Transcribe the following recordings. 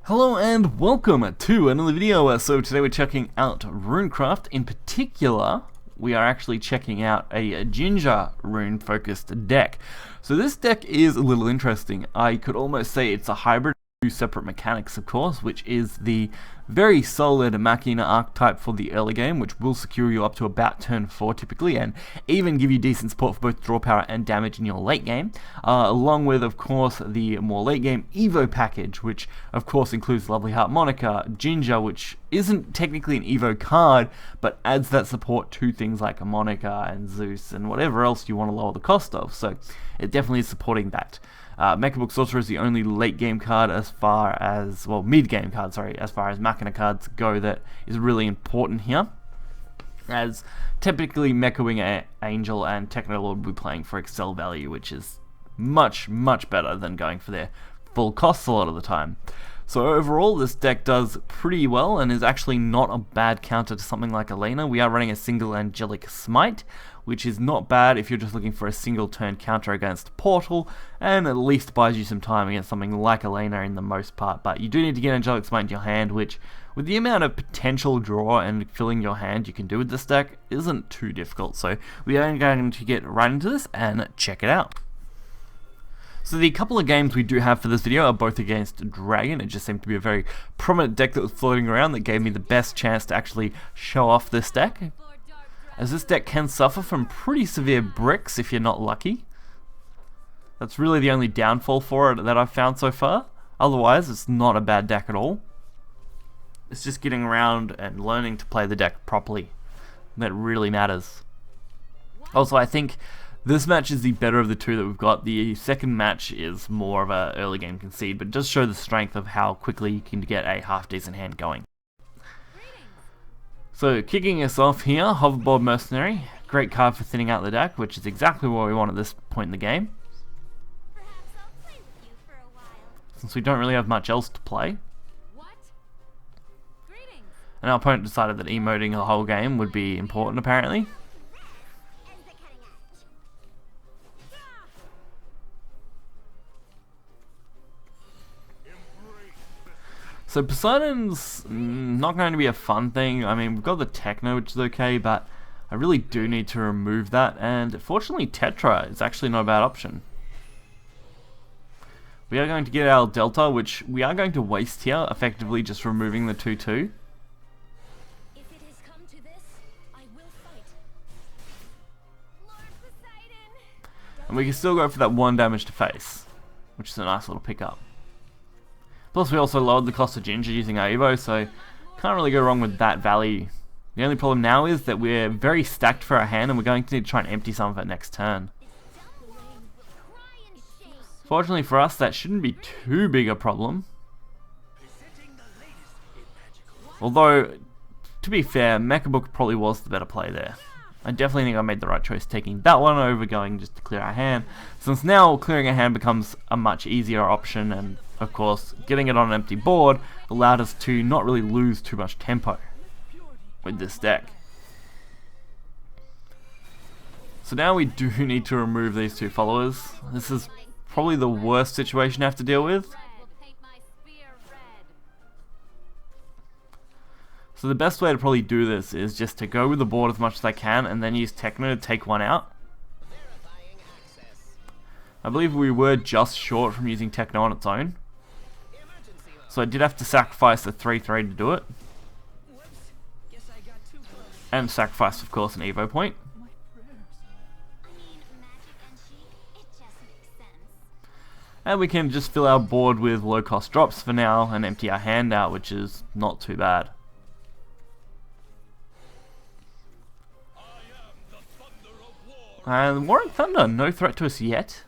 Hello and welcome to another video. So today we're checking out RuneCraft. In particular, we are actually checking out a ginger rune focused deck. So this deck is a little interesting. I could almost say it's a hybrid of two separate mechanics, of course, which is the very solid Machina archetype for the early game, which will secure you up to about turn 4 typically, and even give you decent support for both draw power and damage in your late game, along with, of course, the more late game Evo package, which of course includes Lovely Harmonica, Ginger, which isn't technically an Evo card, but adds that support to things like Monica and Zeus and whatever else you want to lower the cost of, so it definitely is supporting that. Mechabook Sorcerer is the only late game card as far as, well, mid game card, sorry, as far as Machina cards go that is really important here. As typically Mecha Wing Angel and Technolord will be playing for Excel value, which is much better than going for their full costs a lot of the time. So overall, this deck does pretty well and is actually not a bad counter to something like Elena. We are running a single Angelic Smite, which is not bad if you're just looking for a single turn counter against Portal, and at least buys you some time against something like Elena in the most part. But you do need to get Angelic Smite in your hand, which, with the amount of potential draw and filling your hand you can do with this deck, isn't too difficult. So we are going to get right into this and check it out. So the couple of games we do have for this video are both against Dragon. It just seemed to be a very prominent deck that was floating around that gave me the best chance to actually show off this deck, as this deck can suffer from pretty severe bricks if you're not lucky. That's really the only downfall for it that I've found so far. Otherwise, it's not a bad deck at all. It's just getting around and learning to play the deck properly that really matters. Also, I think this match is the better of the two that we've got. The second match is more of a early game concede, but it does show the strength of how quickly you can get a half decent hand going. So kicking us off here, Hoverboard Mercenary. Great card for thinning out the deck, which is exactly what we want at this point in the game, since we don't really have much else to play. And our opponent decided that emoting the whole game would be important, apparently. So Poseidon's not going to be a fun thing. I mean, we've got the Techno, which is okay, but I really do need to remove that, and fortunately Tetra is actually not a bad option. We are going to get our Delta, which we are going to waste here, effectively just removing the 2/2. And we can still go for that 1 damage to face, which is a nice little pickup. Plus we also lowered the cost of Ginger using our Evo, so can't really go wrong with that value. The only problem now is that we're very stacked for our hand and we're going to need to try and empty some of it next turn. Fortunately for us, that shouldn't be too big a problem. Although, to be fair, Mechabook probably was the better play there. I definitely think I made the right choice taking that one over going just to clear our hand, since now clearing our hand becomes a much easier option, and of course getting it on an empty board allowed us to not really lose too much tempo with this deck. So now we do need to remove these two followers. This is probably the worst situation to have to deal with. So the best way to probably do this is just to go with the board as much as I can and then use Techno to take one out. I believe we were just short from using Techno on its own, so I did have to sacrifice the 3/3 to do it. And sacrifice, of course, an Evo point. And we can just fill our board with low cost drops for now and empty our hand out, which is not too bad. And Warring Thunder, no threat to us yet.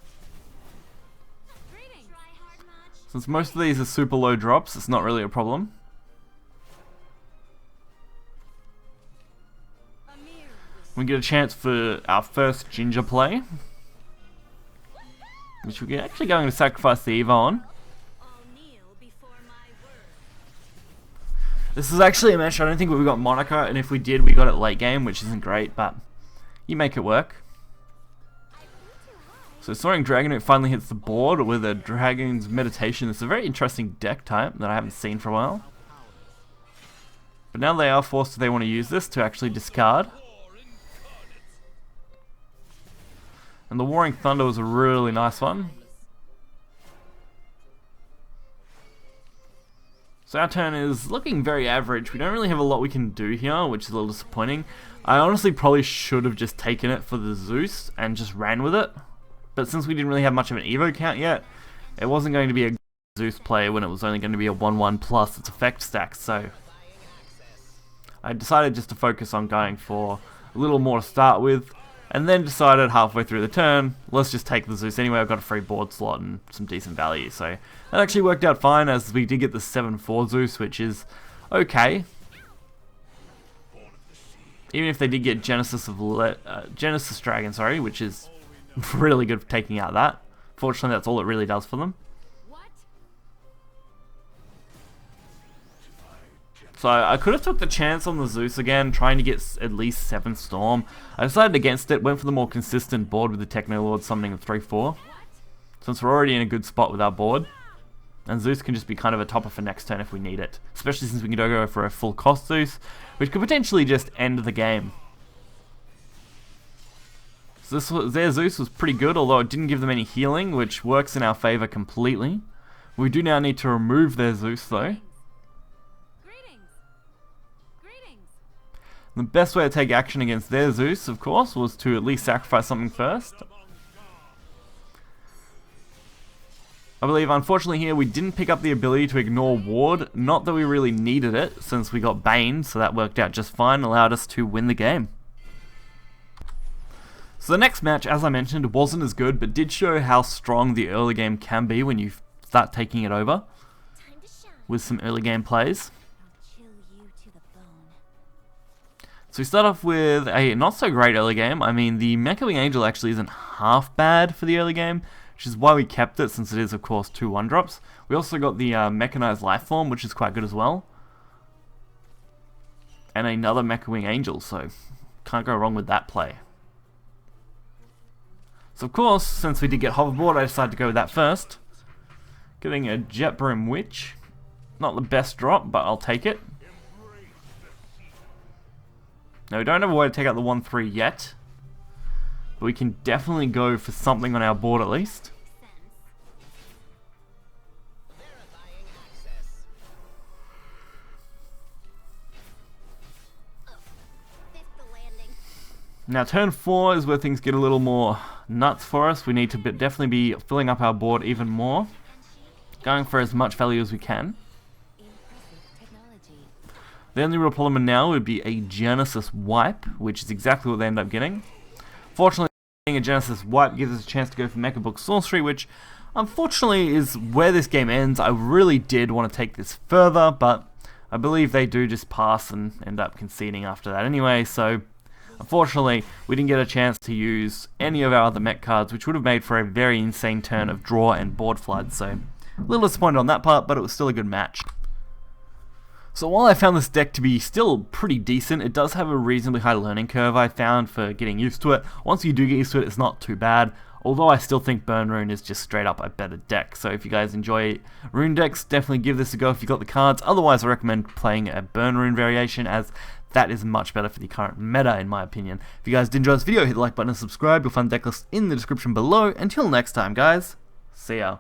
Since most of these are super low drops, it's not really a problem. We get a chance for our first Ginger play, which we're actually going to sacrifice the Eva on. This is actually a match I don't think we got Monica, and if we did, we got it late game, which isn't great, but you make it work. So Soaring Dragonoot finally hits the board with a Dragon's Meditation. It's a very interesting deck type that I haven't seen for a while. But now they are forced, if they want to use this, to actually discard. And the Warring Thunder was a really nice one. So our turn is looking very average. We don't really have a lot we can do here, which is a little disappointing. I honestly probably should have just taken it for the Zeus and just ran with it. But since we didn't really have much of an Evo count yet, it wasn't going to be a Zeus play when it was only going to be a 1-1 plus its effect stack, so I decided just to focus on going for a little more to start with, and then decided halfway through the turn, let's just take the Zeus anyway. I've got a free board slot and some decent value, so that actually worked out fine, as we did get the 7-4 Zeus, which is okay. Even if they did get Genesis Dragon, sorry, which is really good for taking out that. Fortunately, that's all it really does for them. So I could have took the chance on the Zeus again, trying to get at least 7 Storm. I decided against it, went for the more consistent board with the Techno Lord summoning the 3-4. Since we're already in a good spot with our board. And Zeus can just be kind of a topper for next turn if we need it. Especially since we can go for a full cost Zeus, which could potentially just end the game. So their Zeus was pretty good, although it didn't give them any healing, which works in our favor completely. We do now need to remove their Zeus though. The best way to take action against their Zeus, of course, was to at least sacrifice something first. I believe, unfortunately here, we didn't pick up the ability to ignore Ward. Not that we really needed it, since we got Bane, so that worked out just fine, allowed us to win the game. So the next match, as I mentioned, wasn't as good, but did show how strong the early game can be when you start taking it over with some early game plays. So we start off with a not so great early game. I mean, the Mecha Wing Angel actually isn't half bad for the early game, which is why we kept it, since it is of course 2 1-drops. We also got the Mechanized Lifeform, which is quite good as well. And another Mecha Wing Angel, so can't go wrong with that play. So of course, since we did get Hoverboard, I decided to go with that first. Getting a Jet Broom Witch. Not the best drop, but I'll take it. Now we don't have a way to take out the 1-3 yet, but we can definitely go for something on our board at least. Now turn 4 is where things get a little more nuts for us. We need to definitely be filling up our board even more, going for as much value as we can. The only real problem now would be a Genesis Wipe, which is exactly what they end up getting. Fortunately, getting a Genesis Wipe gives us a chance to go for Mecha Book Sorcery, which unfortunately is where this game ends. I really did want to take this further, but I believe they do just pass and end up conceding after that anyway, so unfortunately we didn't get a chance to use any of our other mech cards, which would have made for a very insane turn of draw and board flood, so a little disappointed on that part, but it was still a good match. So while I found this deck to be still pretty decent, it does have a reasonably high learning curve I found for getting used to it. Once you do get used to it, it's not too bad, although I still think Burn Rune is just straight up a better deck. So if you guys enjoy Rune decks, definitely give this a go if you got the cards. Otherwise, I recommend playing a Burn Rune variation, as that is much better for the current meta in my opinion. If you guys did enjoy this video, hit the like button and subscribe. You'll find the deck list in the description below. Until next time guys, see ya.